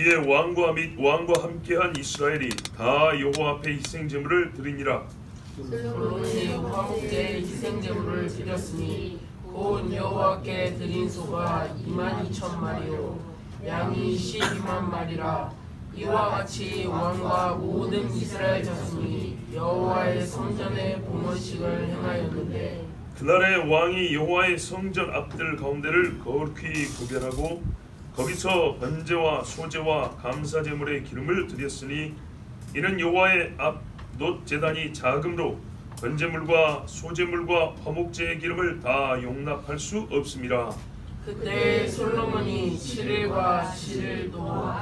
이에 왕과 및 왕과 함께한 이스라엘이 다 여호와 앞에 희생제물을 드리니라. 솔로몬이 화목제의 희생제물을 드렸으니 곧 여호와께 드린 소가 22,000마리요 양이 12만 마리라. 이와 같이 왕과 모든 이스라엘 자손이 여호와의 성전의 봉헌식을 행하였는데 그날에 왕이 여호와의 성전 앞들 가운데를 거룩히 구별하고 거기서 번제와 소제와 감사제물의 기름을 드렸으니 이는 여호와의 앞 놋 제단이 작음으로 번제물과 소제물과 화목제의 기름을 다 용납할 수 없음이라. 그때 솔로몬이 7일과 7일도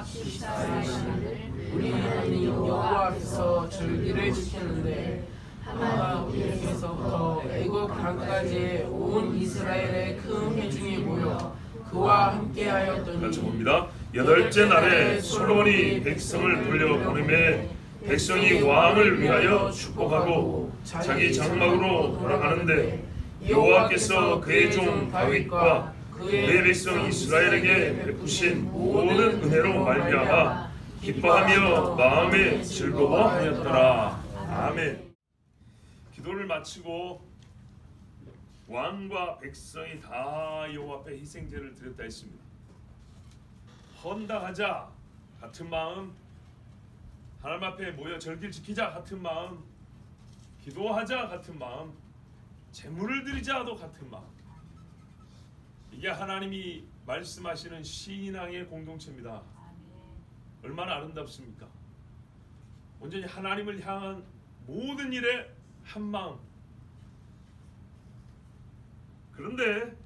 14일씩 우리 하나님 여호와 앞에서 절기를 지켰는데 하나가 우리에게서부터 애굽 강까지 온 이스라엘의 큰 회중이 모여 그와 함께하였더니 같이 봅니다. 여덟째 날에 솔로몬이 백성을 돌려보내매 백성이 왕을 위하여 축복하고 자기 장막으로 돌아가는데 여호와께서 그의 종 다윗과 그의 백성 이스라엘에게 베푸신 모든 은혜로 말미암아 기뻐하며 마음에 즐거워하였더라. 아멘. 기도를 마치고 왕과 백성이 다 여호와 앞에 희생제를 드렸다 했습니다. 헌당하자 같은 마음, 하나님 앞에 모여 절기를 지키자 같은 마음, 기도하자 같은 마음, 제물을 드리자도 같은 마음. 이게 하나님이 말씀하시는 신앙의 공동체입니다. 얼마나 아름답습니까? 온전히 하나님을 향한 모든 일에 한 마음. 그런데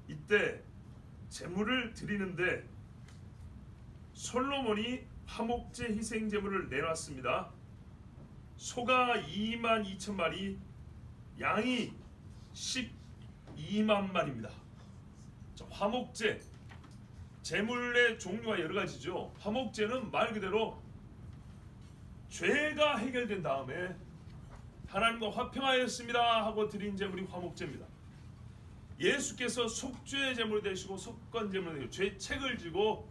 이때 제물을 드리는데 솔로몬이 화목제 희생제물을 내놨습니다. 소가 22,000마리, 양이 12만 마리입니다. 화목제, 제물의 종류가 여러 가지죠. 화목제는 말 그대로 죄가 해결된 다음에 하나님과 화평하였습니다 하고 드린 제물이 화목제입니다. 예수께서 속죄의 제물 되시고 속건 제물 되시고 죄 책을 지고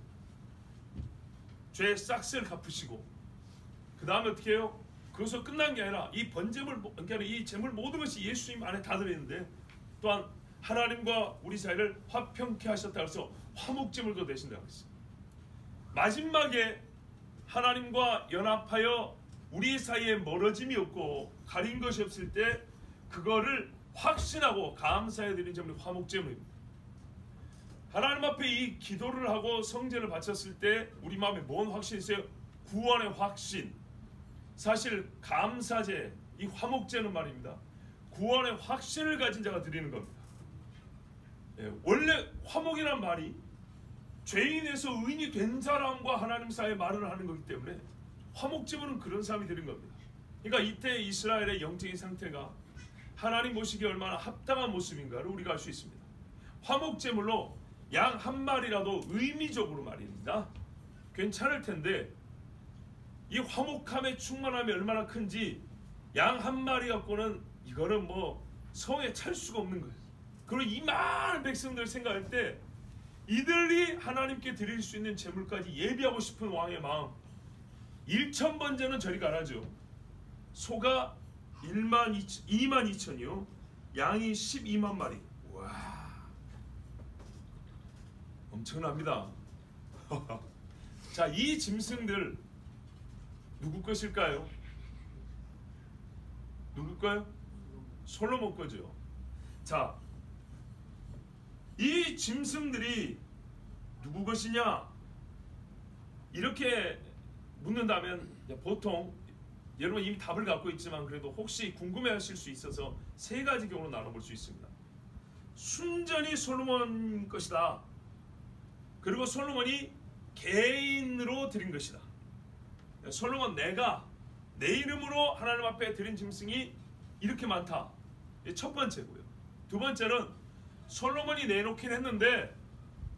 죄의 싹스를 갚으시고 그 다음에 어떻게 해요? 그것으로 끝난 게 아니라 이 번제물, 그러니까 이 제물 모든 것이 예수님 안에 다 들어있는데 또한 하나님과 우리 사이를 화평케 하셨다 그래서 화목제물도 되신다고 했어요. 마지막에 하나님과 연합하여 우리 사이에 멀어짐이 없고 가린 것이 없을 때 그거를 확신하고 감사해 드린 제물이 화목제물입니다. 하나님 앞에 이 기도를 하고 성제를 바쳤을 때 우리 마음에 뭔 확신이 있어요? 구원의 확신. 사실 감사제, 이 화목제는 말입니다. 구원의 확신을 가진 자가 드리는 겁니다. 원래 화목이란 말이 죄인에서 의인이 된 사람과 하나님 사이에 말을 하는 거기 때문에 화목제물은 그런 사람이 드린 겁니다. 그러니까 이때 이스라엘의 영적인 상태가 하나님 보시기에 얼마나 합당한 모습인가를 우리가 알 수 있습니다. 화목제물로 양 한 마리라도 의미적으로 말입니다. 괜찮을 텐데 이 화목함의 충만함이 얼마나 큰지 양 한 마리 갖고는 이거는 뭐 성에 찰 수가 없는 거예요. 그리고 이 많은 백성들 생각할 때 이들이 하나님께 드릴 수 있는 제물까지 예비하고 싶은 왕의 마음. 1,000번제는 저리가 안 하죠. 소가 22,000이요. 양이 12만 마리. 와, 엄청납니다. 자, 이 짐승들 누구 것일까요? 누굴까요? 솔로몬 거죠. 자, 이 짐승들이 누구 것이냐? 이렇게 묻는다면 보통 여러분 이미 답을 갖고 있지만 그래도 혹시 궁금해하실 수 있어서 세 가지 경우로 나눠볼 수 있습니다. 순전히 솔로몬 것이다. 그리고 솔로몬이 개인으로 드린 것이다. 솔로몬 내가 내 이름으로 하나님 앞에 드린 짐승이 이렇게 많다. 첫 번째고요. 두 번째는 솔로몬이 내놓긴 했는데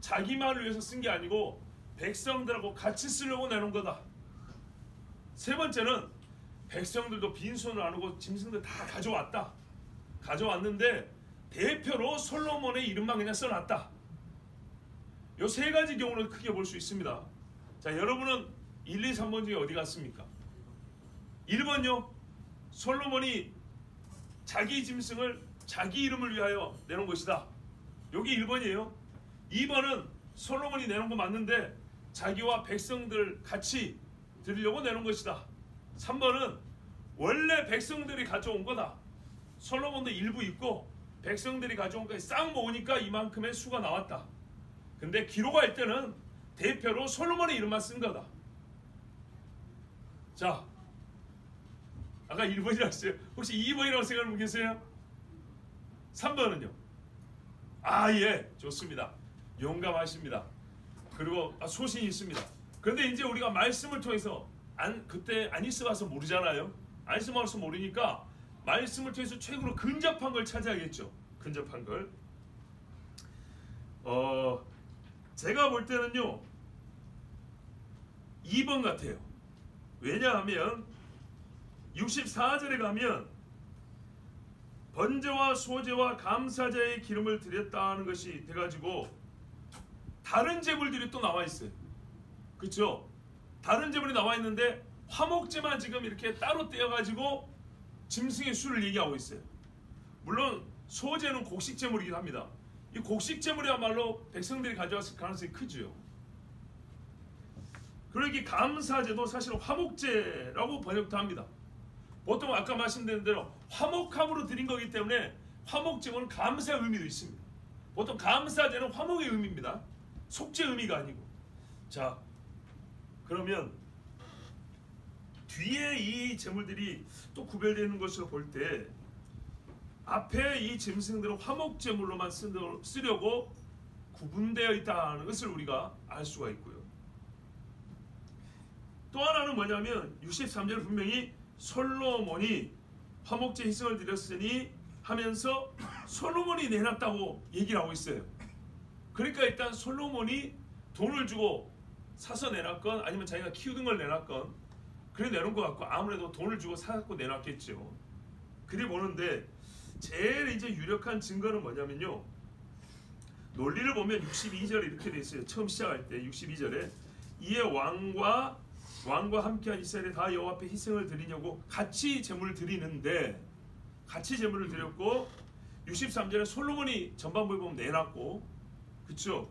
자기만을 위해서 쓴 게 아니고 백성들하고 같이 쓰려고 내놓은 거다. 세 번째는 백성들도 빈손을 안 오고 짐승들 다 가져왔다. 가져왔는데 대표로 솔로몬의 이름만 그냥 써놨다. 요 세 가지 경우는 크게 볼 수 있습니다. 자, 여러분은 1, 2, 3번 중에 어디 갔습니까? 1번요. 솔로몬이 자기 짐승을 자기 이름을 위하여 내놓은 것이다. 여기 1번이에요. 2번은 솔로몬이 내놓은 거 맞는데 자기와 백성들 같이 드리려고 내놓은 것이다. 3번은 원래 백성들이 가져온 거다. 솔로몬도 일부 있고 백성들이 가져온 거에 싹 모으니까 이만큼의 수가 나왔다. 근데 기록할 때는 대표로 솔로몬의 이름만 쓴 거다. 자, 아까 1번이라고 했어요. 혹시 2번이라고 생각하는 분 계세요? 3번은요? 아, 예, 좋습니다. 용감하십니다. 그리고 소신이 있습니다. 그런데 이제 우리가 말씀을 통해서 그때 안 있어봐서 모르잖아요. 안 있어봐서 모르니까 말씀을 통해서 최고로 근접한 걸 찾아야겠죠. 근접한 걸. 제가 볼 때는요 2번 같아요. 왜냐하면 64절에 가면 번제와 소제와 감사제의 기름을 드렸다는 것이 돼가지고 다른 제물들이 또 나와 있어요. 그렇죠? 다른 제물이 나와 있는데 화목제만 지금 이렇게 따로 떼어가지고 짐승의 수를 얘기하고 있어요. 물론 소제는 곡식 제물이긴 합니다. 이 곡식 제물이야말로 백성들이 가져왔을 가능성이 크죠. 그러기 감사제도 사실 화목제라고 번역도 합니다. 보통 아까 말씀드린 대로 화목함으로 드린 거기 때문에 화목제물은 감사의 의미도 있습니다. 보통 감사제는 화목의 의미입니다. 속죄 의미가 아니고. 자, 그러면 뒤에 이 제물들이 또 구별되는 것으로 볼 때 앞에 이 짐승들은 화목제물로만 쓰려고 구분되어 있다는 것을 우리가 알 수가 있고요. 또 하나는 뭐냐면 63절 분명히 솔로몬이 화목제 희생을 드렸으니 하면서 솔로몬이 내놨다고 얘기를 하고 있어요. 그러니까 일단 솔로몬이 돈을 주고 사서 내놨건 아니면 자기가 키우던 걸 내놨건 그래 내놓은 것 같고 아무래도 돈을 주고 사갖고 내놨겠죠. 그래 보는데 제일 이제 유력한 증거는 뭐냐면요. 논리를 보면 62절에 이렇게 돼 있어요. 처음 시작할 때 62절에 이에 왕과 함께한 이스라엘이 다 여호와 앞에 희생을 드리려고 같이 제물을 드리는데 같이 제물을 드렸고 63절에 솔로몬이 전반부에 보면 내놨고 그쵸?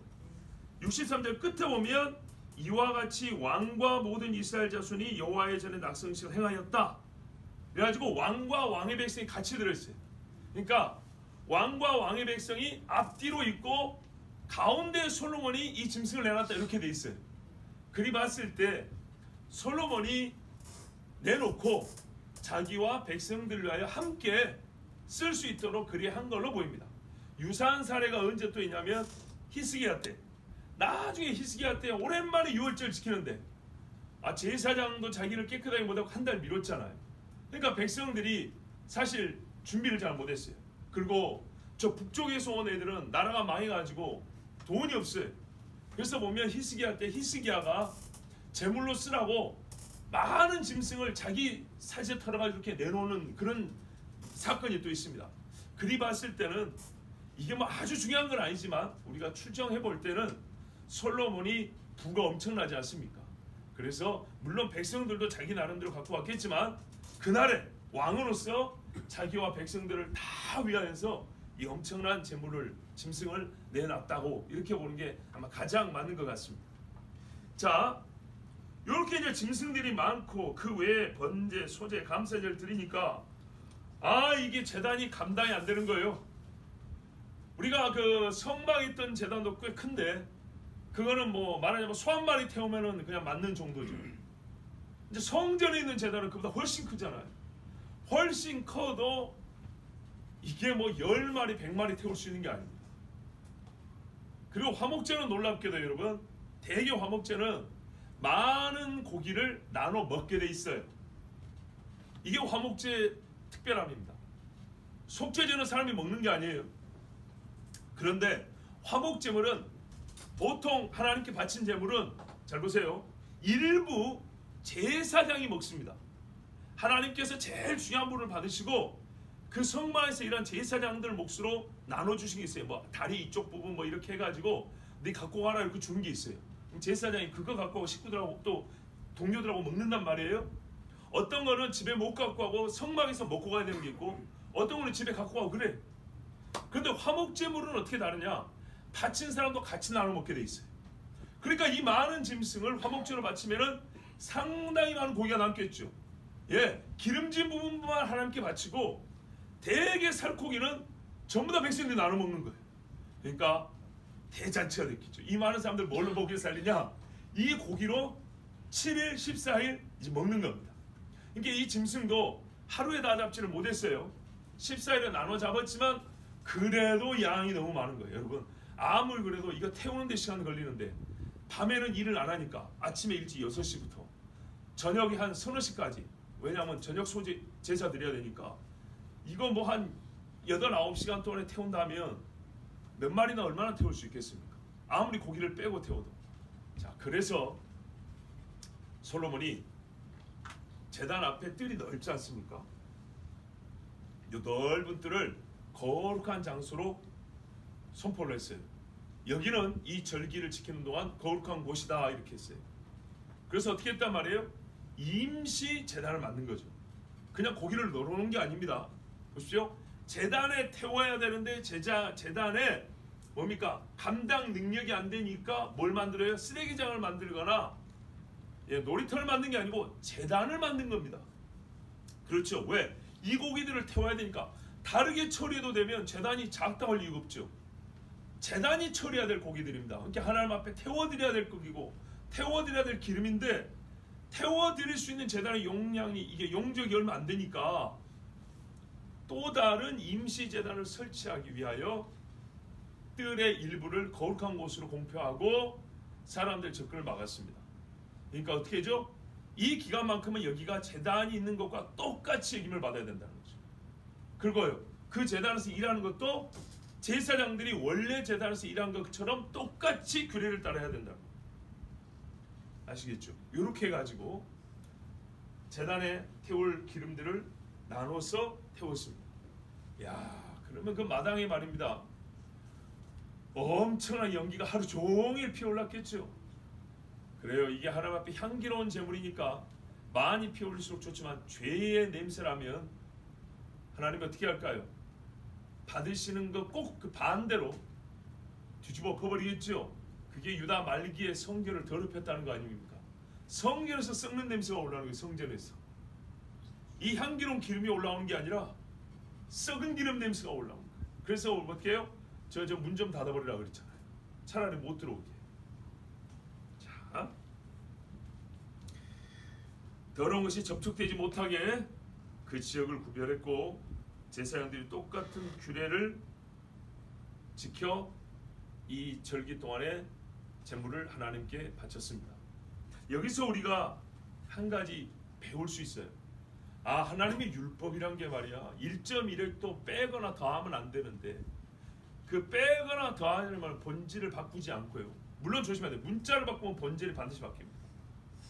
63절 끝에 보면 이와 같이 왕과 모든 이스라엘 자손이 여호와의 전에 낙성식을 행하였다. 그래가지고 왕과 왕의 백성이 같이 들어있어요. 그러니까 왕과 왕의 백성이 앞뒤로 있고 가운데 솔로몬이 이 짐승을 내놨다 이렇게 돼 있어요. 그리 봤을 때 솔로몬이 내놓고 자기와 백성들을 위하여 함께 쓸 수 있도록 그리 한 걸로 보입니다. 유사한 사례가 언제 또 있냐면 히스기야 때. 나중에 히스기야 때 오랜만에 유월절 지키는데 제사장도 자기를 깨끗하게 못하고 한 달 미뤘잖아요. 그러니까 백성들이 사실 준비를 잘 못했어요. 그리고 저 북쪽에서 온 애들은 나라가 망해가지고 돈이 없어요. 그래서 보면 히스기야 때 히스기야가 제물로 쓰라고 많은 짐승을 자기 사지에 털어가지고 이렇게 내놓는 그런 사건이 또 있습니다. 그리 봤을 때는 이게 뭐 아주 중요한 건 아니지만 우리가 추정해 볼 때는 솔로몬이 부가 엄청나지 않습니까? 그래서 물론 백성들도 자기 나름대로 갖고 왔겠지만 그날에 왕으로서 자기와 백성들을 다 위하여서 이 엄청난 짐승을 내놨다고 이렇게 보는 게 아마 가장 맞는 것 같습니다. 자, 이렇게 이제 짐승들이 많고 그 외에 번제, 소제, 감사제를 드리니까 이게 제단이 감당이 안 되는 거예요. 우리가 그 성막에 있던 제단도 꽤 큰데 그거는 뭐 말하자면 소 한 마리 태우면은 그냥 맞는 정도죠. 이제 성전에 있는 제단은 그보다 훨씬 크잖아요. 훨씬 커도 이게 뭐 10마리, 100마리 태울 수 있는 게 아닙니다. 그리고 화목제는 놀랍게도 여러분 대개 화목제는 많은 고기를 나눠 먹게 돼 있어요. 이게 화목제의 특별함입니다. 속죄제는 사람이 먹는 게 아니에요. 그런데 화목제물은 보통 하나님께 바친 제물은 잘 보세요. 일부 제사장이 먹습니다. 하나님께서 제일 중요한 부분을 받으시고 그 성막에서 일한 제사장들 몫으로 나눠주신 게 있어요. 뭐 다리 이쪽 부분 뭐 이렇게 해가지고 네 갖고 가라 이렇게 주는 게 있어요. 제사장이 그거 갖고 식구들하고 또 동료들하고 먹는단 말이에요. 어떤 거는 집에 못 갖고 가고 성막에서 먹고 가야 되는 게 있고, 어떤 거는 집에 갖고 가고 그래. 그런데 화목제물은 어떻게 다르냐? 바친 사람도 같이 나눠 먹게 돼 있어요. 그러니까 이 많은 짐승을 화목제로 바치면은 상당히 많은 고기가 남겠죠. 예, 기름진 부분만 하나님께 바치고 대개 살코기는 전부 다 백성들이 나눠 먹는 거예요. 그러니까 대잔치가 됐겠죠. 이 많은 사람들 뭘로 먹이를 살리냐? 이 고기로 7일, 14일 이제 먹는 겁니다. 그러니까 이 짐승도 하루에 다 잡지를 못했어요. 14일에 나눠 잡았지만 그래도 양이 너무 많은 거예요. 여러분, 아무리 그래도 이거 태우는 데 시간 걸리는데 밤에는 일을 안 하니까 아침에 일찍 6시부터 저녁에 한 서너 시까지, 왜냐하면 저녁 소제 제사 드려야 되니까 이거 뭐 한 8, 9시간 동안에 태운다면 몇 마리나 얼마나 태울 수 있겠습니까? 아무리 고기를 빼고 태워도. 자, 그래서 솔로몬이 제단 앞에 뜰이 넓지 않습니까? 이 넓은 뜰을 거룩한 장소로 선포를 했어요. 여기는 이 절기를 지키는 동안 거룩한 곳이다 이렇게 했어요. 그래서 어떻게 했단 말이에요? 임시 제단을 만든 거죠. 그냥 고기를 넣어놓은 게 아닙니다. 보십시오. 제단에 태워야 되는데 제단에 뭡니까? 감당 능력이 안 되니까 뭘 만들어요? 쓰레기장을 만들거나 놀이터를 만든 게 아니고 제단을 만든 겁니다. 그렇죠. 왜? 이 고기들을 태워야 되니까. 다르게 처리해도 되면 제단이 작다 할 이유가 없죠. 제단이 처리해야 될 고기들입니다. 그러니까 하나님 앞에 태워드려야 될 고기고 태워드려야 될 기름인데, 태워드릴 수 있는 제단의 용량이 이게 용적이 얼마 안 되니까 또 다른 임시 제단을 설치하기 위하여 뜰의 일부를 거룩한 곳으로 공표하고 사람들 접근을 막았습니다. 그러니까 어떻게 하죠? 이 기간만큼은 여기가 제단이 있는 것과 똑같이 책임을 받아야 된다는 거죠. 그리고요, 그 제단에서 일하는 것도 제사장들이 원래 제단에서 일한 것처럼 똑같이 규례를 따라야 된다는 거예요. 아시겠죠? 이렇게 해가지고 제단에 태울 기름들을 나눠서 태웠습니다. 야, 그러면 그 마당에 말입니다, 엄청난 연기가 하루 종일 피어올랐겠죠. 그래요. 이게 하나님 앞에 향기로운 제물이니까 많이 피어올릴수록 좋지만 죄의 냄새라면 하나님이 어떻게 할까요? 받으시는 거 꼭 그 반대로 뒤집어 엎어버리겠죠. 그게 유다 말기의 성전을 더럽혔다는 거 아닙니까? 성전에서 썩는 냄새가 올라오는 거예요. 성전에서 이 향기로운 기름이 올라오는 게 아니라 썩은 기름 냄새가 올라오는 거예요. 그래서 어떻게 해요? 저 문 좀 닫아버리라고 그랬잖아요. 차라리 못 들어오게. 자, 더러운 것이 접촉되지 못하게 그 지역을 구별했고 제사장들이 똑같은 규례를 지켜 이 절기 동안에 제물을 하나님께 바쳤습니다. 여기서 우리가 한 가지 배울 수 있어요. 아, 하나님의 율법이란 게 말이야 1.1을 또 빼거나 더하면 안 되는데, 그 빼거나 더하는 말 본질을 바꾸지 않고요. 물론 조심해야 돼요. 문자를 바꾸면 본질이 반드시 바뀝니다.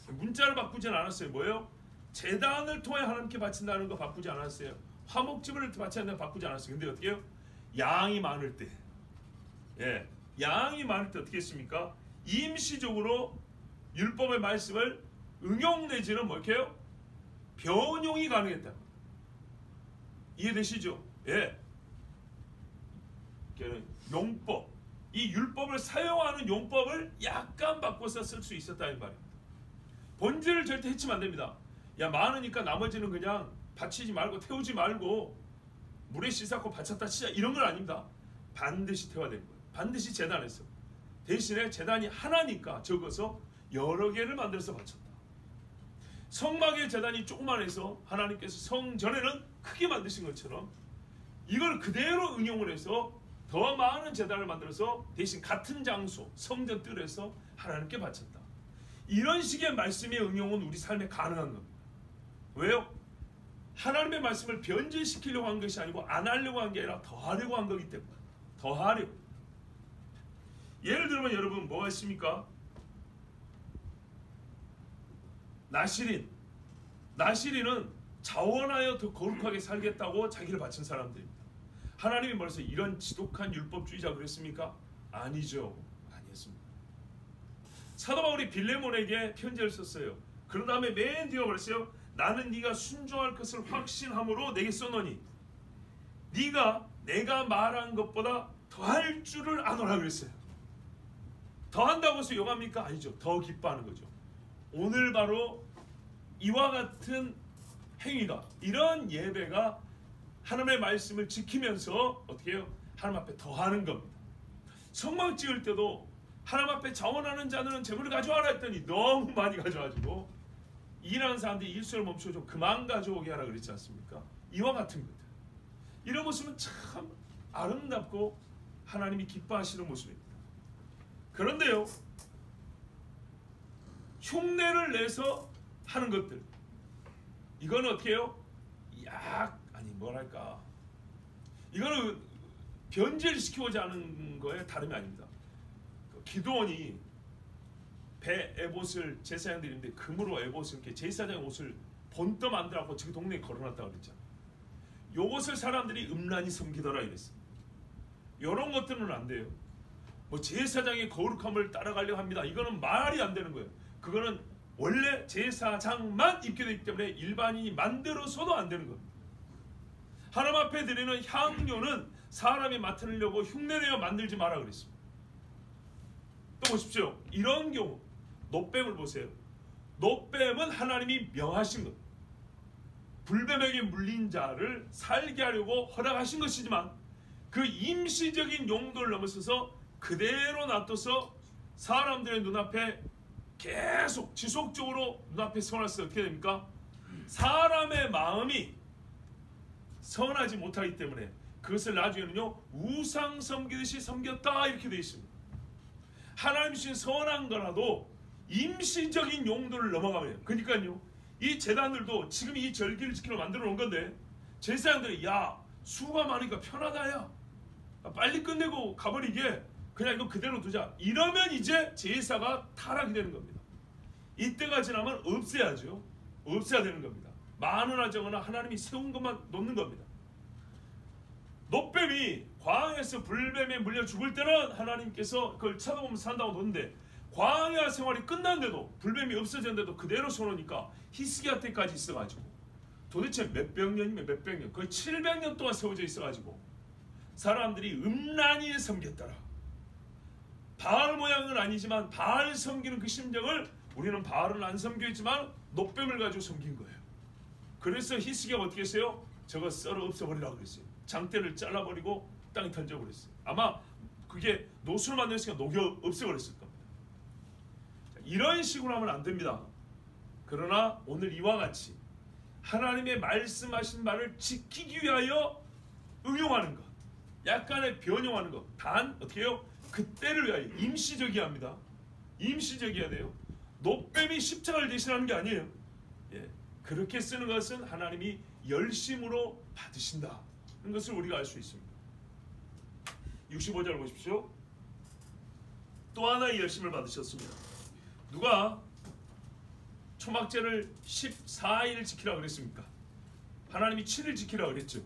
문자를 바꾸진 않았어요. 뭐예요? 제단을 통해 하나님께 바친다는 거 바꾸지 않았어요. 화목제물을 바친다는 거 바꾸지 않았어요. 근데 어떻게 해요? 양이 많을 때, 양이 많을 때 어떻게 했습니까? 임시적으로 율법의 말씀을 응용 내지는 뭐 이렇게 해요? 변용이 가능했다. 이해되시죠? 용법, 이 율법을 사용하는 용법을 약간 바꿔서 쓸 수 있었다는 말입니다. 본질을 절대 해치면 안 됩니다. 야, 많으니까 나머지는 그냥 바치지 말고 태우지 말고 물에 씻었고 바쳤다 치자 이런 건 아닙니다. 반드시 태워야 되는 거예요. 반드시 제단에서. 대신에 제단이 하나니까 적어서 여러 개를 만들어서 바쳤다. 성막의 제단이 조그만해서 하나님께서 성전에는 크게 만드신 것처럼 이걸 그대로 응용을 해서 더 많은 제단을 만들어서 대신 같은 장소 성전 뜰에서 하나님께 바쳤다. 이런 식의 말씀의 응용은 우리 삶에 가능한 겁니다. 왜요? 하나님의 말씀을 변질시키려고 한 것이 아니고 안 하려고 한 게 아니라 더하려고 한 거기 때문에. 더하려고. 예를 들면 여러분 뭐가 있습니까? 나시린은 자원하여 더 거룩하게 살겠다고 자기를 바친 사람들입니다. 하나님이 벌써 이런 지독한 율법주의자 그랬습니까? 아니죠. 아니었습니다. 사도 바울이 빌레몬에게 편지를 썼어요. 그런 다음에 맨 뒤에 말했어요. 나는 네가 순종할 것을 확신함으로 내게 썼노니 네가 내가 말한 것보다 더할 줄을 아노라 그랬어요. 더한다고 해서 용합니까? 아니죠. 더 기뻐하는 거죠. 오늘 바로 이와 같은 행위가, 이런 예배가 하나님의 말씀을 지키면서 어떻게 해요? 하나님 앞에 더하는 겁니다. 성막 지을 때도 하나님 앞에 자원하는 자는 재물을 가져와라 했더니 너무 많이 가져와가지고 일하는 사람들이 일수를 멈춰 좀 그만 가져오게 하라 그랬지 않습니까? 이와 같은 것들, 이런 모습은 참 아름답고 하나님이 기뻐하시는 모습입니다. 그런데요, 흉내를 내서 하는 것들, 이거는 어떻게 해요? 아니 뭐랄까, 이거는 변질시키고자 하는 거에 다름이 아닙니다. 기드온이 배 에봇을 제사장들이 있는데 금으로 에봇을 이렇게 제사장 옷을 본떠 만들어갖고 저기 동네에 걸어놨다고 그랬잖아요. 요것을 사람들이 음란히 섬기더라 이랬어요. 이런 것들은 안 돼요. 뭐 제사장의 거룩함을 따라가려고 합니다. 이거는 말이 안 되는 거예요. 그거는 원래 제사장만 입게 되기 때문에 일반인이 만들어서도 안 되는 겁니다. 하나님 앞에 드리는 향료는 사람이 맡으려고 흉내내어 만들지 마라 그랬습니다. 또 보십시오. 이런 경우 놋뱀을 보세요. 놋뱀은 하나님이 명하신 것, 불뱀에게 물린 자를 살게 하려고 허락하신 것이지만 그 임시적인 용도를 넘어서서 그대로 놔둬서 사람들의 눈앞에 계속 지속적으로 눈앞에 선할 때 어떻게 됩니까? 사람의 마음이 선하지 못하기 때문에 그것을 나중에는요 우상 섬기듯이 섬겼다 이렇게 되어 있습니다. 하나님 주신 선한 거라도 임시적인 용도를 넘어가면, 그러니까요 이 제단들도 지금 이 절기를 지키러 만들어 놓은 건데 제사장들이 야 수가 많으니까 편하다, 야 빨리 끝내고 가버리게 그냥 이거 그대로 두자, 이러면 이제 제사가 타락이 되는 겁니다. 이때가 지나면 없애야죠. 없애야 되는 겁니다. 많으나 적으나 하나님이 세운 것만 놓는 겁니다. 놋뱀이 광야에서 불뱀에 물려 죽을 때는 하나님께서 그걸 쳐다보면서 산다고 놓는데 광야 생활이 끝났는데도 불뱀이 없어졌는데도 그대로 서놓으니까 히스기야 때까지 있어가지고 도대체 몇백 년이면 몇백 년, 거의 700년 동안 세워져 있어가지고 사람들이 음란히 섬겼더라. 바알 모양은 아니지만 바알 섬기는 그 심정을 우리는 바알은 안 섬겼지만 놋뱀을 가지고 섬긴 거예요. 그래서 히스기야가 어떻게 했어요? 저거 썰어 없애버리라고 그랬어요. 장대를 잘라버리고 땅에 던져버렸어요. 아마 그게 노수를 만들었으니까 녹여 없애버렸을 겁니다. 자, 이런 식으로 하면 안 됩니다. 그러나 오늘 이와 같이 하나님의 말씀하신 말을 지키기 위하여 응용하는 것, 약간의 변형하는 것, 단 어떻게 해요? 그때를 위하여 임시적이어야 합니다. 임시적이어야 돼요. 놋뱀이 십자가를 대신하는 게 아니에요. 예, 그렇게 쓰는 것은 하나님이 열심으로 받으신다 는 것을 우리가 알 수 있습니다. 65절 보십시오. 또 하나의 열심을 받으셨습니다. 누가 초막제를 14일 지키라 그랬습니까? 하나님이 7일 지키라 그랬죠.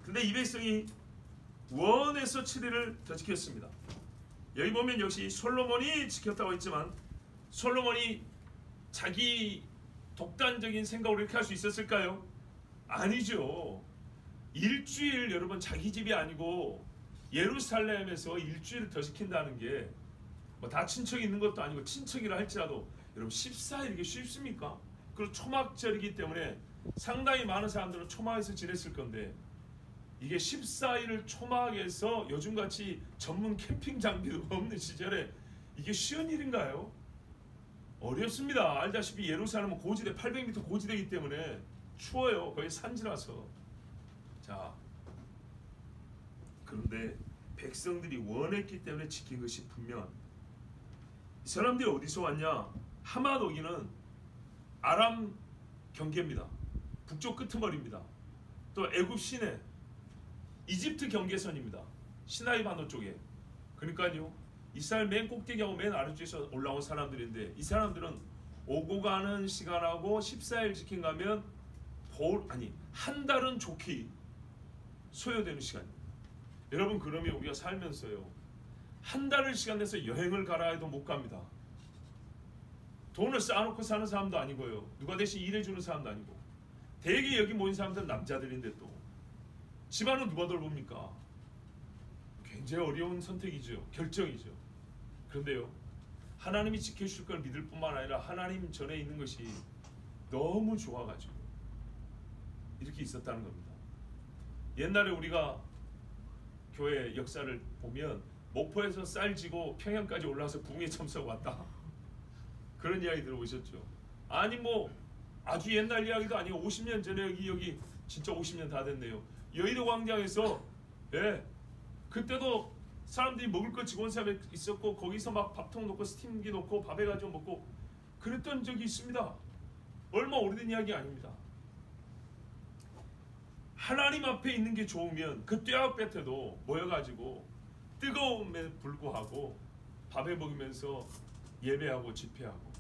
근데 이 백성이 원해서 7일을 더 지켰습니다. 여기 보면 역시 솔로몬이 지켰다고 했지만 솔로몬이 자기 독단적인 생각으로 이렇게 할 수 있었을까요? 아니죠. 일주일, 여러분 자기 집이 아니고 예루살렘에서 일주일을 더 지킨다는 게 뭐 다 친척이 있는 것도 아니고 친척이라 할지라도 여러분 14일 이게 쉽습니까? 그리고 초막절이기 때문에 상당히 많은 사람들은 초막에서 지냈을 건데 이게 14일을 초막에서 요즘같이 전문 캠핑 장비도 없는 시절에 이게 쉬운 일인가요? 어렵습니다. 알다시피 예루살렘은 고지대 800m 고지대이기 때문에 추워요. 거기 산지라서. 자, 그런데 백성들이 원했기 때문에 지킨 것이 분명합니다. 이 사람들이 어디서 왔냐? 하마도기는 아람 경계입니다. 북쪽 끄트머리입니다. 또 애굽 시내, 이집트 경계선입니다. 시나이 반도 쪽에. 그러니까요, 이스라엘 맨 꼭대기하고 맨 아래쪽에서 올라온 사람들인데 이 사람들은 오고 가는 시간하고 14일 지킨 가면 한 달은 좋게 소요되는 시간입니다. 여러분, 그러면 우리가 살면서요 한 달을 시간 내서 여행을 가라 해도 못 갑니다. 돈을 쌓아놓고 사는 사람도 아니고요. 누가 대신 일해주는 사람도 아니고. 대개 여기 모인 사람들은 남자들인데 또 집안은 누가 돌봅니까? 굉장히 어려운 선택이죠. 결정이죠. 그런데요, 하나님이 지켜주실 걸 믿을 뿐만 아니라 하나님 전에 있는 것이 너무 좋아가지고 이렇게 있었다는 겁니다. 옛날에 우리가 교회 역사를 보면 목포에서 쌀 지고 평양까지 올라와서 부흥회 참석 왔다, 그런 이야기 들어보셨죠? 아니 뭐 아주 옛날 이야기도 아니고 50년 전에 여기 진짜 50년 다 됐네요. 여의도 광장에서 그때도 사람들이 먹을 거 직원사에 있었고 거기서 막 밥통 놓고 스팀기 놓고 밥 해가지고 먹고 그랬던 적이 있습니다. 얼마 오래된 이야기 아닙니다. 하나님 앞에 있는 게 좋으면 그 떼약볕에도 모여가지고 뜨거움에 불구하고 밥해 먹으면서 예배하고 집회하고,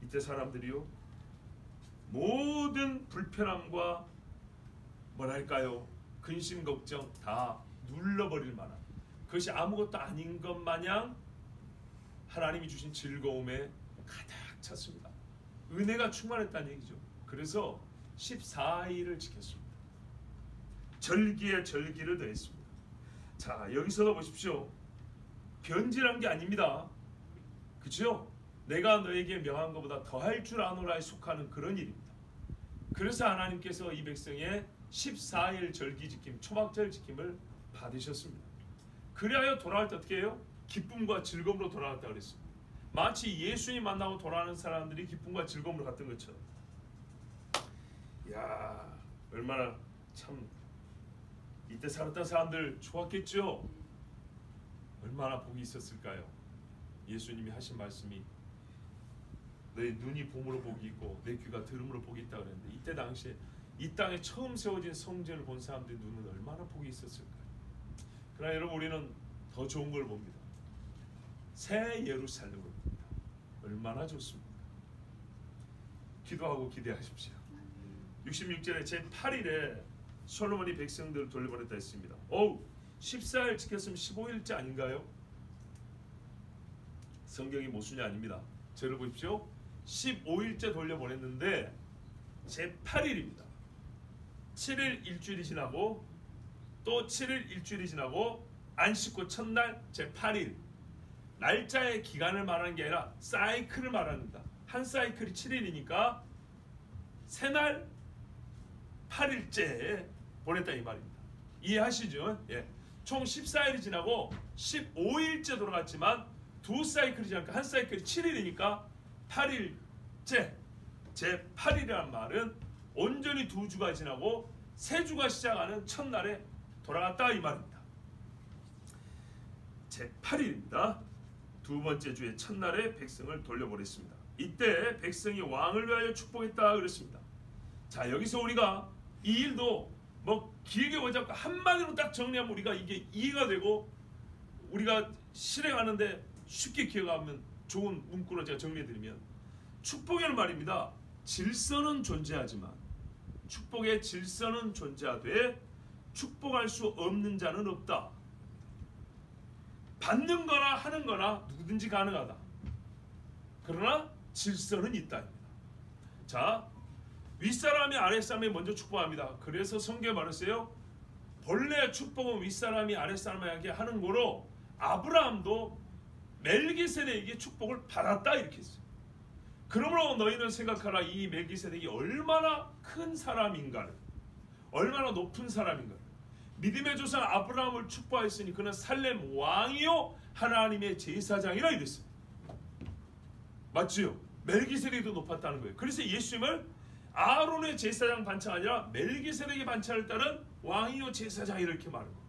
이때 사람들이요 모든 불편함과 뭐랄까요 근심 걱정 다 눌러버릴 만한, 그것이 아무것도 아닌 것 마냥 하나님이 주신 즐거움에 가득 찼습니다. 은혜가 충만했다는 얘기죠. 그래서 14일을 지켰습니다. 절기에 절기를 더했습니다. 자, 여기서도 보십시오. 변질한 게 아닙니다. 그렇죠? 내가 너에게 명한 것보다 더할 줄 아노라에 속하는 그런 일입니다. 그래서 하나님께서 이 백성의 14일 절기 지킴, 초막절 지킴을 받으셨습니다. 그리하여 돌아갈 때 어떻게 해요? 기쁨과 즐거움으로 돌아갔다 그랬습니다. 마치 예수님 만나고 돌아가는 사람들이 기쁨과 즐거움으로 갔던 것처럼. 이야, 얼마나 참 이때 살았던 사람들 좋았겠죠? 얼마나 복이 있었을까요? 예수님이 하신 말씀이 내 눈이 봄으로 복이 있고 내 귀가 들음으로 복이 있다 그랬는데, 이때 당시에 이 땅에 처음 세워진 성전을 본 사람들의 눈은 얼마나 복이 있었을까요? 그러나 여러분, 우리는 더 좋은 걸 봅니다. 새 예루살렘을 봅니다. 얼마나 좋습니까? 기도하고 기대하십시오. 66절에 제8일에 솔로몬이 백성들을 돌려보냈다 했습니다. 14일 지켰으면 15일째 아닌가요? 성경이 모순이 아닙니다. 저를 보십시오. 15일째 돌려보냈는데 제8일입니다. 7일 일주일이 지나고 또 7일 일주일이 지나고 안식구 첫날 제8일, 날짜의 기간을 말하는 게 아니라 사이클을 말합니다. 한 사이클이 7일이니까 새날 8일째 보냈다 이 말입니다. 이해하시죠? 예. 총 14일이 지나고 15일째 돌아갔지만 두 사이클이 지나니까 한 사이클이 7일이니까 8일째, 제8일이라는 말은 온전히 두 주가 지나고 세 주가 시작하는 첫날에 돌아갔다 이 말입니다. 제8일입니다. 두 번째 주의 첫날에 백성을 돌려보냈습니다. 이때 백성이 왕을 위하여 축복했다 그랬습니다. 자, 여기서 우리가 이 일도 뭐 길게 보지 않고 한마디로 딱 정리하면 우리가 이게 이해가 되고 우리가 실행하는데 쉽게 기억하면 좋은 문구로 제가 정리해드리면, 축복이라는 말입니다. 질서는 존재하지만, 축복의 질서는 존재하되 축복할 수 없는 자는 없다. 받는 거나 하는 거나 누구든지 가능하다. 그러나 질서는 있다. 자, 윗사람이 아랫사람이 먼저 축복합니다. 그래서 성경에 말했어요. 본래 축복은 윗사람이 아랫사람에게 하는 거로 아브라함도 멜기세덱에게 축복을 받았다 이렇게 했어요. 그러므로 너희는 생각하라. 이 멜기세덱이 얼마나 큰 사람인가를, 얼마나 높은 사람인가를. 믿음의 조상 아브라함을 축복하였으니 그는 살렘 왕이요 하나님의 제사장이라 이랬어요. 맞지요? 멜기세덱도 높았다는 거예요. 그래서 예수님을 아론의 제사장 반차가 아니라 멜기세덱의 반차를 따른 왕이요 제사장 이렇게 말하는 거예요.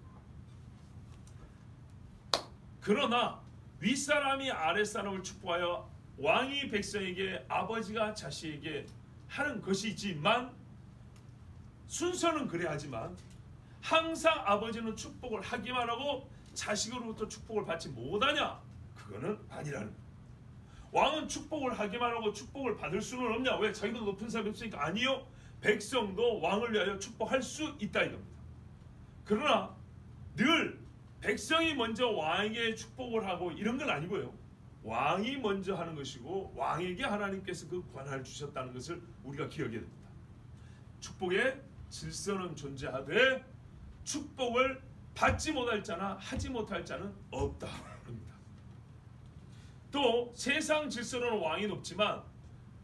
그러나 윗사람이 아랫사람을 축복하여 왕이 백성에게, 아버지가 자식에게 하는 것이지만, 순서는 그래 하지만 항상 아버지는 축복을 하기만 하고 자식으로부터 축복을 받지 못하냐? 그거는 아니라는 거예요. 왕은 축복을 하기만 하고 축복을 받을 수는 없냐? 왜? 자기도 높은 사람이 없으니까. 아니요. 백성도 왕을 위하여 축복할 수 있다 이겁니다. 그러나 늘 백성이 먼저 왕에게 축복을 하고 이런 건 아니고요. 왕이 먼저 하는 것이고 왕에게 하나님께서 그 권한을 주셨다는 것을 우리가 기억해야 됩니다. 축복의 질서는 존재하되 축복을 받지 못할 자나 하지 못할 자는 없다. 또 세상 질서로는 왕이 높지만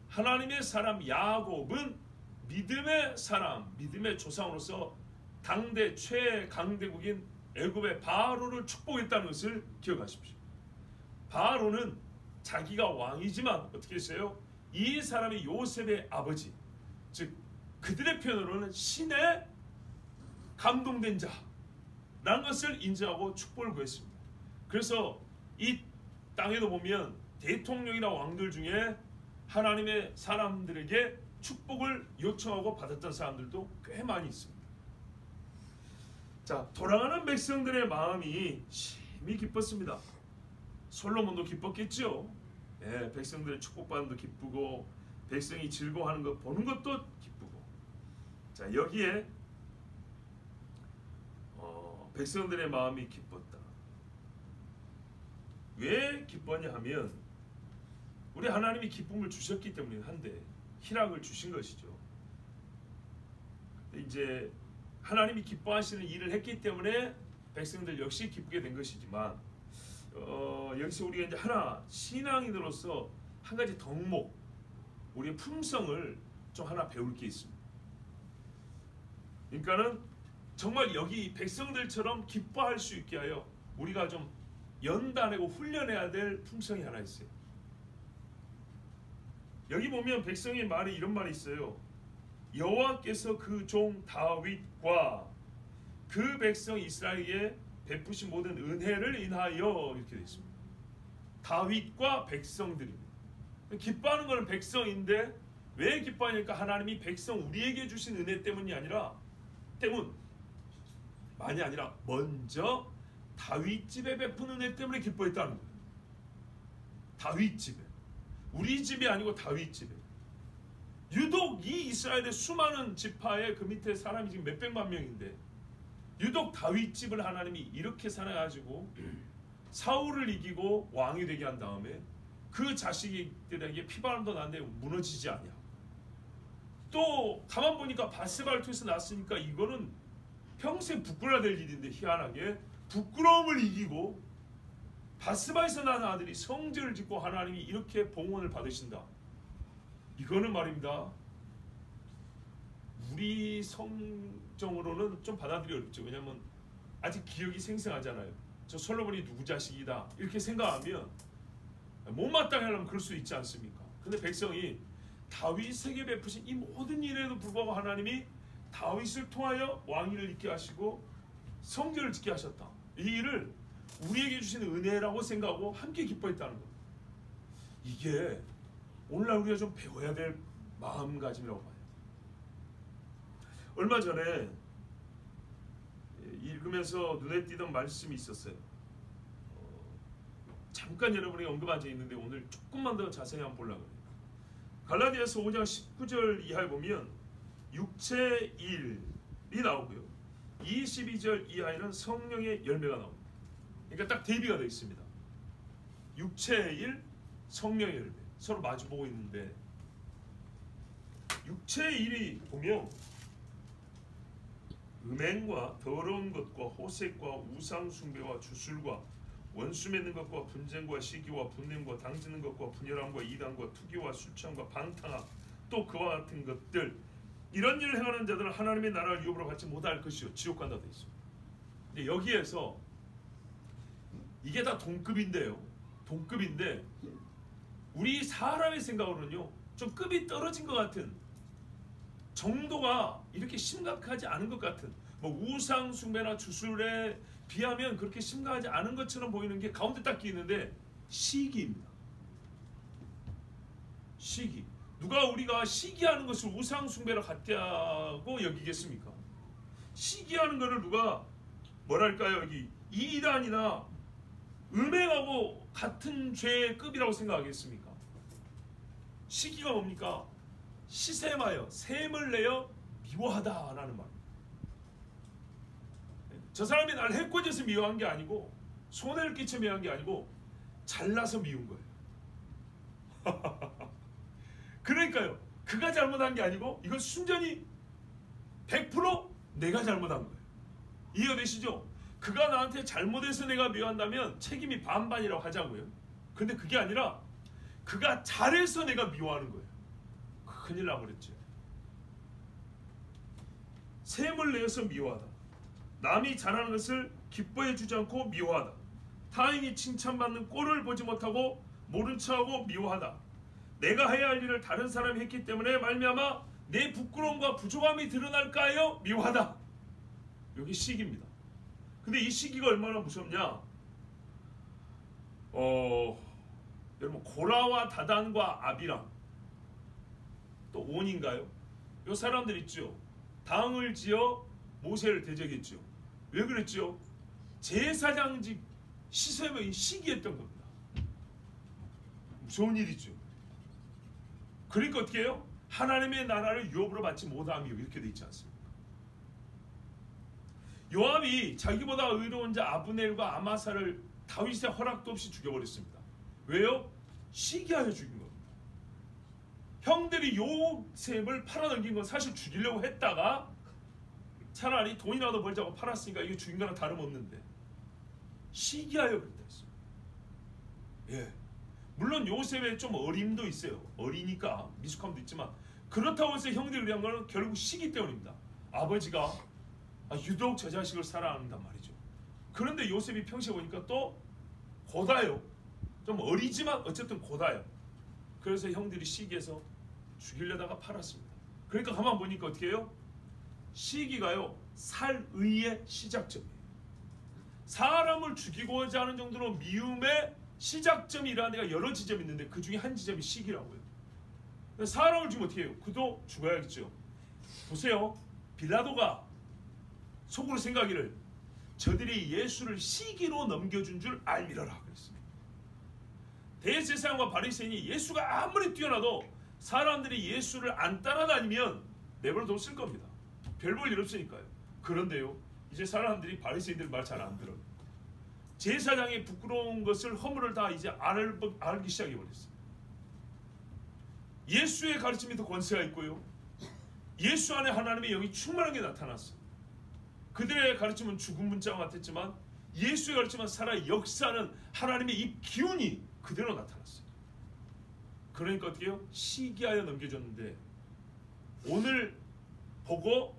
하나님의 사람 야곱은 믿음의 사람, 믿음의 조상으로서 당대 최강대국인 애굽의 바로를 축복했다는 것을 기억하십시오. 바로는 자기가 왕이지만 어떻게 했어요? 이 사람이 요셉의 아버지, 즉 그들의 표현으로는 신의 감동된 자라는 것을 인정하고 축복을 구했습니다. 그래서 이 땅에도 보면 대통령이나 왕들 중에 하나님의 사람들에게 축복을 요청하고 받았던 사람들도 꽤 많이 있습니다. 자, 돌아가는 백성들의 마음이 심히 기뻤습니다. 솔로몬도 기뻤겠죠. 예, 백성들의 축복받는 것도 기쁘고 백성이 즐거워하는 것 보는 것도 기쁘고. 자, 여기에 백성들의 마음이 기뻤다. 왜 기뻤냐 하면 우리 하나님이 기쁨을 주셨기 때문에 한데 희락을 주신 것이죠. 이제 하나님이 기뻐하시는 일을 했기 때문에 백성들 역시 기쁘게 된 것이지만 여기서 우리가 이제 하나 신앙인으로서 한 가지 덕목, 우리의 품성을 좀 하나 배울 게 있습니다. 그러니까는 정말 여기 백성들처럼 기뻐할 수 있게 하여 우리가 좀 연단하고 훈련해야 될 품성이 하나 있어요. 여기 보면 백성의 말이 이런 말이 있어요. 여호와께서 그 종 다윗과 그 백성 이스라엘에게 베푸신 모든 은혜를 인하여 이렇게 되어 있습니다. 다윗과 백성들입니다. 기뻐하는 것은 백성인데 왜 기뻐하니까 하나님이 백성 우리에게 주신 은혜 때문이 아니라 많이 아니라 먼저 다윗 집에 베푼 은혜 때문에 기뻐했다는 거예요. 다윗 집에, 우리 집이 아니고 다윗 집에. 유독 이 이스라엘의 수많은 지파의 그 밑에 사람이 지금 몇백만 명인데 유독 다윗 집을 하나님이 이렇게 사랑해가지고 사울을 이기고 왕이 되게 한 다음에 그 자식들에게 피바람도 나는데 무너지지 않냐. 또 가만 보니까 바세바를 통해서 났으니까 이거는 평생 부끄러워야 될 일인데 희한하게 부끄러움을 이기고 바세바에서 난 아들이 성전을 짓고 하나님이 이렇게 봉헌을 받으신다. 이거는 말입니다. 우리 성정으로는 좀 받아들이기 어렵죠. 왜냐하면 아직 기억이 생생하잖아요. 저 솔로몬이 누구 자식이다 이렇게 생각하면 못마땅해 하려면 그럴 수 있지 않습니까? 근데 백성이 다윗에게 베푸신 이 모든 일에도 불구하고 하나님이 다윗을 통하여 왕위를 있게 하시고 성전을 짓게 하셨다. 이 일을 우리에게 주신 은혜라고 생각하고 함께 기뻐했다는 것. 이게 오늘날 우리가 좀 배워야 될 마음가짐이라고 봐요. 얼마 전에 읽으면서 눈에 띄던 말씀이 있었어요. 잠깐 여러분이 언급한 적 있는데 오늘 조금만 더 자세히 한번 보려고 해요. 갈라디아서 5장 19절 이하에 보면 육체의 일이 나오고요. 22절 이하에는 성령의 열매가 나옵니다. 그러니까 딱 대비가 되어 있습니다. 육체의 일, 성령의 열매. 서로 마주보고 있는데 육체의 일이 보면 음행과 더러운 것과 호색과 우상 숭배와 주술과 원수 맺는 것과 분쟁과 시기와 분냄과 당지는 것과 분열함과 이단과 투기와 술 취함과 방탕함 또 그와 같은 것들 이런 일을 행하는 자들은 하나님의 나라를 유업으로 받지 못할 것이요 지옥 간다 되어 있습니다. 근데 여기에서 이게 다 동급인데요. 동급인데 우리 사람의 생각으로는요 좀 급이 떨어진 것 같은 정도가 이렇게 심각하지 않은 것 같은 뭐 우상 숭배나 주술에 비하면 그렇게 심각하지 않은 것처럼 보이는 게 가운데 딱 끼는데 시기입니다. 시기. 누가 우리가 시기하는 것을 우상 숭배로 같다고 여기겠습니까? 시기하는 것을 누가 뭐랄까요 여기 이단이나 음행하고 같은 죄의 급이라고 생각하겠습니까? 시기가 뭡니까? 시샘하여 샘을 내어 미워하다라는 말. 저 사람이 날 해코지해서 미워한 게 아니고 손해를 끼쳐 미워한 게 아니고 잘나서 미운 거예요. 그러니까요. 그가 잘못한 게 아니고 이건 순전히 100% 내가 잘못한 거예요. 이해가 되시죠? 그가 나한테 잘못해서 내가 미워한다면 책임이 반반이라고 하자고요. 근데 그게 아니라 그가 잘해서 내가 미워하는 거예요. 큰일 나버렸죠. 셈을 내어서 미워하다. 남이 잘하는 것을 기뻐해 주지 않고 미워하다. 타인이 칭찬받는 꼴을 보지 못하고 모른 척하고 미워하다. 내가 해야 할 일을 다른 사람이 했기 때문에 말미암아 내 부끄러움과 부족함이 드러날까요? 미워하다. 여기 시기입니다. 근데 이 시기가 얼마나 무섭냐? 여러분 고라와 다단과 아비람 또 온인가요? 요 사람들 있죠. 당을 지어 모세를 대적했죠. 왜 그랬죠? 제사장직 시세명이 시기했던 겁니다. 무서운 일이죠. 그러니까 어떻게 해요? 하나님의 나라를 유업으로 받지 못함이요. 이렇게 돼 있지 않습니까? 요압이 자기보다 의로운 자 아브넬과 아마사를 다윗의 허락도 없이 죽여버렸습니다. 왜요? 시기하여 죽인 겁니다. 형들이 요셉을 팔아넘긴 건 사실 죽이려고 했다가 차라리 돈이라도 벌자고 팔았으니까 이게 죽인 거랑 다름없는데 시기하여 그랬다 했습니다. 예. 물론 요셉의 좀 어림도 있어요. 어리니까 미숙함도 있지만 그렇다고 해서 형들이 그런 건 결국 시기 때문입니다. 아버지가 유독 저 자식을 사랑한단 말이죠. 그런데 요셉이 평시에 보니까 또 고다요. 좀 어리지만 어쨌든 고다요. 그래서 형들이 시기해서 죽이려다가 팔았습니다. 그러니까 가만 보니까 어떻게 해요? 시기가요 살의의 시작점이에요. 사람을 죽이고자 하는 정도로 미움의 시작점이라는 데가 여러 지점이 있는데 그 중에 한 지점이 시기라고요. 사람을 죽이면 어떻게 해요? 그도 죽어야겠죠. 보세요. 빌라도가 속으로 생각하기를 저들이 예수를 시기로 넘겨준 줄 알미러라 그랬습니다. 대제사장과 바리새인이 예수가 아무리 뛰어나도 사람들이 예수를 안 따라다니면 내버려뒀을 겁니다. 별 볼 일 없으니까요. 그런데요, 이제 사람들이 바리새인들 말 잘 안 들어요. 제사장의 부끄러운 것을 허물을 다 이제 알기 시작해버렸어요. 예수의 가르침이 더 권세가 있고요. 예수 안에 하나님의 영이 충만한 게 나타났어요. 그들의 가르침은 죽은 문자와 같았지만 예수의 가르침은 살아 역사하는 하나님의 이 기운이 그대로 나타났어요. 그러니까 어떻게 해요? 시기하여 넘겨줬는데 오늘 보고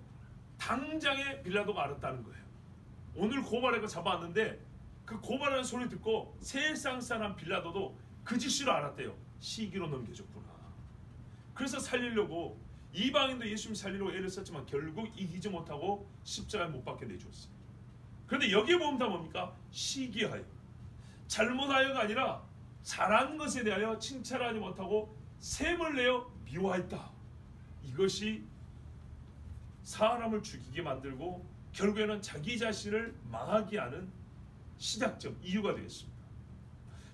당장에 빌라도가 알았다는 거예요. 오늘 고발해서 잡아왔는데 그 고발하는 소리 듣고 세상 사람 빌라도도 그 짓으로 알았대요. 시기로 넘겨줬구나. 그래서 살리려고 이방인도 예수님 살리려고 애를 썼지만 결국 이기지 못하고 십자가에 못 박혀 내주었어요. 그런데 여기에 보면 다 뭡니까? 시기하여. 잘못하여가 아니라 잘한 것에 대하여 칭찬하지 못하고 셈을 내어 미워했다. 이것이 사람을 죽이게 만들고 결국에는 자기 자신을 망하게 하는 시작점, 이유가 되겠습니다.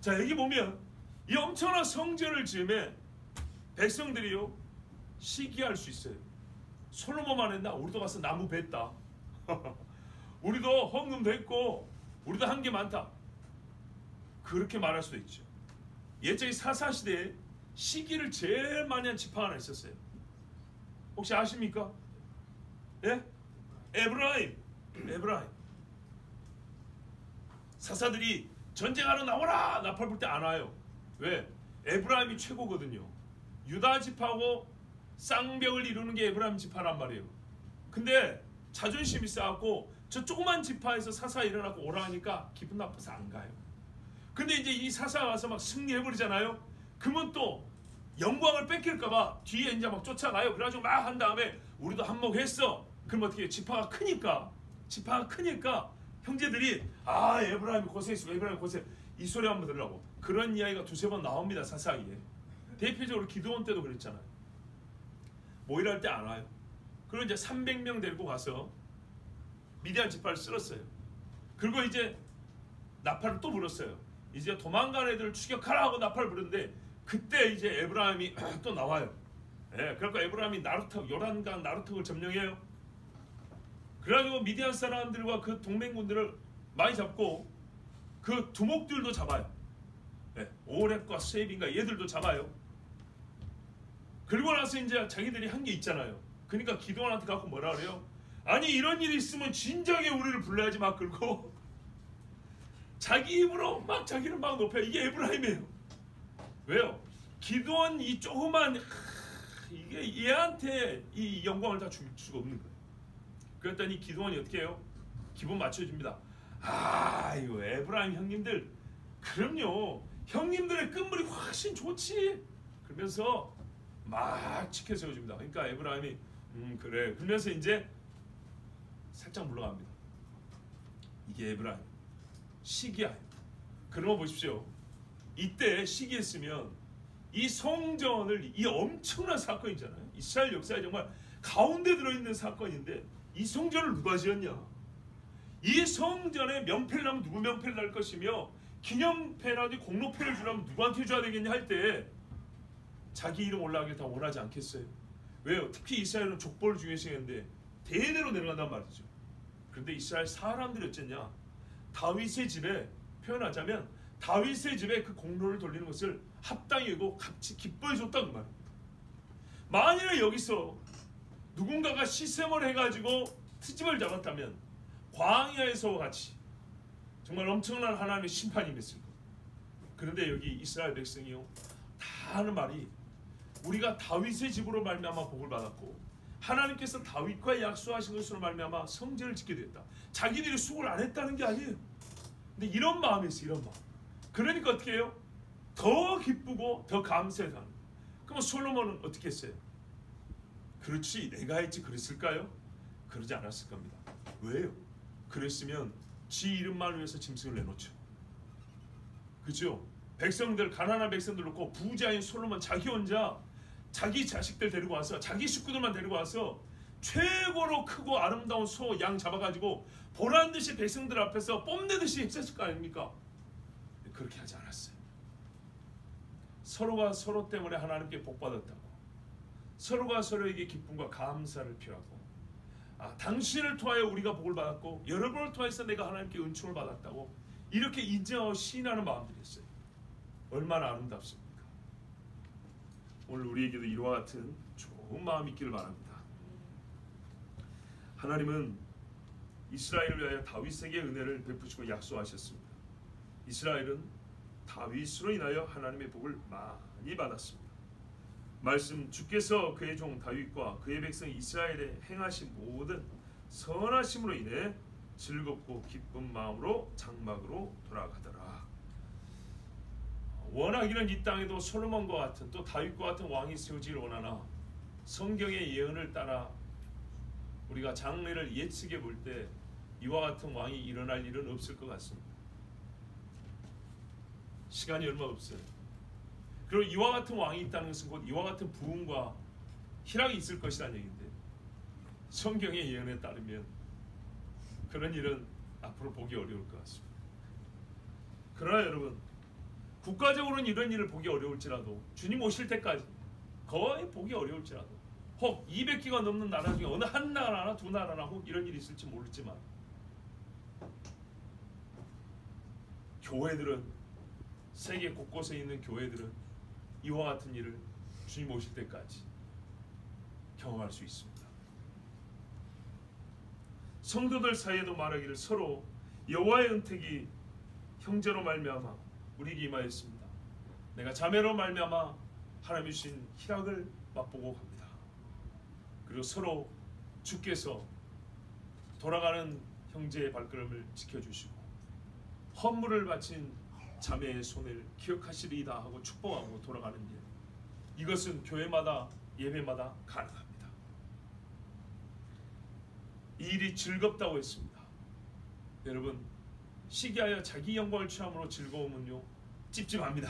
자, 여기 보면 이 엄청난 성전을 지음에 백성들이요 시기할 수 있어요. 솔로몬만 했나? 우리도 가서 나무 뱄다. 우리도 헌금도 했고 우리도 한 게 많다. 그렇게 말할 수도 있죠. 예전에 사사시대에 시기를 제일 많이 한 지파가 하나 있었어요. 혹시 아십니까? 예? 에브라임. 사사들이 전쟁하러 나오라! 나팔 불 때 안 와요. 왜? 에브라임이 최고거든요. 유다 지파하고 쌍벽을 이루는 게 에브라임 지파란 말이에요. 근데 자존심이 쌓았고 저 조그만 지파에서 사사 일어나고 오라 하니까 기분 나빠서 안 가요. 근데 이제 이 사사가 와서 막 승리해버리잖아요. 그러면 또 영광을 뺏길까봐 뒤에 이제 막 쫓아가요. 그래가지고 막 한 다음에 우리도 한몫했어. 그럼 어떻게 해요? 지파가 크니까 형제들이 에브라임이 고생했어. 에브라임 고생. 이 소리 한번 들으라고. 그런 이야기가 두세 번 나옵니다. 사사기에. 대표적으로 기드온 때도 그랬잖아요. 모이랄 때 안 와요. 그리고 이제 300명 데리고 가서 미디안 지파를 쓸었어요. 그리고 이제 나팔을 또 불었어요. 이제 도망간 애들을 추격하라 하고 나팔을 부르는데 그때 이제 에브라임이 또 나와요. 예, 그러니까 에브라임이 요란강 나루턱을 점령해요. 그래가지고 미디안 사람들과 그 동맹군들을 많이 잡고 그 두목들도 잡아요. 네, 오렙과 세입인가 얘들도 잡아요. 그리고 나서 이제 자기들이 한 게 있잖아요. 그러니까 기드온한테 갖고 뭐라 그래요? 아니 이런 일이 있으면 진작에 우리를 불러야지 막 그러고 자기 입으로 막 자기를 막 높여요. 이게 에브라임이에요. 왜요? 기드온 이 조그만 이게 얘한테 이 영광을 다 줄 수가 없는 거예요. 그랬더니 기드온이 어떻게 해요? 기분 맞춰줍니다. 아 이거 에브라임 형님들 그럼요. 형님들의 끝물이 훨씬 좋지. 그러면서 막 지켜 세워줍니다. 그러니까 에브라임이 그래. 그러면서 이제 살짝 물러갑니다. 이게 에브라임 시기야. 그러면 보십시오. 이때 시기했으면 이 성전을 이 엄청난 사건이잖아요. 이스라엘 역사에 정말 가운데 들어있는 사건인데 이 성전을 누가 지었냐? 이 성전에 명패를 나면 누구 명패를 날 것이며 기념패라든지 공로패를 주려면 누구한테 줘야 되겠냐 할 때 자기 이름 올라가길 다 원하지 않겠어요? 왜요? 특히 이스라엘은 족보를 중요시 했는데 대대로 내려간단 말이죠. 그런데 이스라엘 사람들이 어쨌냐? 다윗의 집에 표현하자면 다윗의 집에 그 공로를 돌리는 것을 합당히 여기고 같이 기뻐해 줬다는 말입니다. 만일에 여기서 누군가가 시샘을 해가지고 트집을 잡았다면 광야에서와 같이 정말 엄청난 하나님의 심판이 있을 겁니다. 그런데 여기 이스라엘 백성이요 다 하는 말이 우리가 다윗의 집으로 말미암아 복을 받았고 하나님께서 다윗과 약속하신 것으로 말미암아 성전을 짓게 됐다. 자기들이 수고를 안 했다는 게 아니에요. 근데 이런 마음이 있어요. 이런 마음. 그러니까 어떻게 해요? 더 기쁘고 더 감사해하는. 그럼 솔로몬은 어떻게 했어요? 그렇지 내가 했지 그랬을까요? 그러지 않았을 겁니다. 왜요? 그랬으면 지 이름만 위해서 짐승을 내놓죠. 그죠? 백성들 가난한 백성들 놓고 부자인 솔로몬 자기 혼자 자기 자식들 데리고 와서 자기 식구들만 데리고 와서 최고로 크고 아름다운 소, 양 잡아가지고 보란듯이 백성들 앞에서 뽐내듯이 했었을 거 아닙니까? 그렇게 하지 않았어요. 서로가 서로 때문에 하나님께 복받았다고 서로가 서로에게 기쁨과 감사를 표하고 당신을 통하여 우리가 복을 받았고 여러분을 통해서 내가 하나님께 은총을 받았다고 이렇게 인정하고 시인하는 마음들이 있어요. 얼마나 아름답습니까? 오늘 우리에게도 이와 같은 좋은 마음이 있기를 바랍니다. 하나님은 이스라엘을 위하여 다윗에게 은혜를 베푸시고 약속하셨습니다. 이스라엘은 다윗으로 인하여 하나님의 복을 많이 받았습니다. 말씀 주께서 그의 종 다윗과 그의 백성 이스라엘에 행하신 모든 선하심으로 인해 즐겁고 기쁜 마음으로 장막으로 돌아가더라. 원하기는 이 땅에도 솔로몬과 같은 또 다윗과 같은 왕이 세우지를 원하나 성경의 예언을 따라 우리가 장래를 예측해 볼 때 이와 같은 왕이 일어날 일은 없을 것 같습니다. 시간이 얼마 없어요. 그리고 이와 같은 왕이 있다는 것은 곧 이와 같은 부흥과 희락이 있을 것이라는 얘기인데 성경의 예언에 따르면 그런 일은 앞으로 보기 어려울 것 같습니다. 그러나 여러분 국가적으로는 이런 일을 보기 어려울지라도 주님 오실 때까지 거의 보기 어려울지라도 혹 200개가 넘는 나라 중에 어느 한 나라나 두 나라나 혹 이런 일이 있을지 모르지만 교회들은 세계 곳곳에 있는 교회들은 이와 같은 일을 주님 오실 때까지 경험할 수 있습니다. 성도들 사이에도 말하기를 서로 여호와의 은택이 형제로 말미암아 우리에게 임하였습니다. 내가 자매로 말미암아 하나님이 주신 희락을 맛보고 갑니다. 그리고 서로 주께서 돌아가는 형제의 발걸음을 지켜주시고 헌물을 바친 자매의 손을 기억하시리이다 하고 축복하고 돌아가는 일, 이것은 교회마다 예배마다 가능합니다. 이 일이 즐겁다고 했습니다. 여러분 시기하여 자기 영광을 취함으로 즐거움은요 찝찝합니다.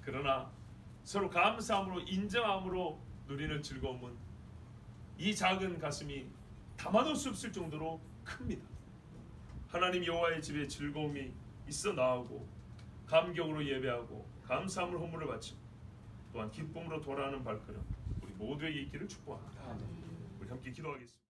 그러나 서로 감사함으로 인정함으로 누리는 즐거움은 이 작은 가슴이 담아놓을 수 없을 정도로 큽니다. 하나님 여호와의 집에 즐거움이 있어 나오고 감격으로 예배하고 감사함으로 헌물을 바치고 또한 기쁨으로 돌아가는 발걸음 우리 모두에게 있기를 축복합니다. 우리 함께 기도하겠습니다.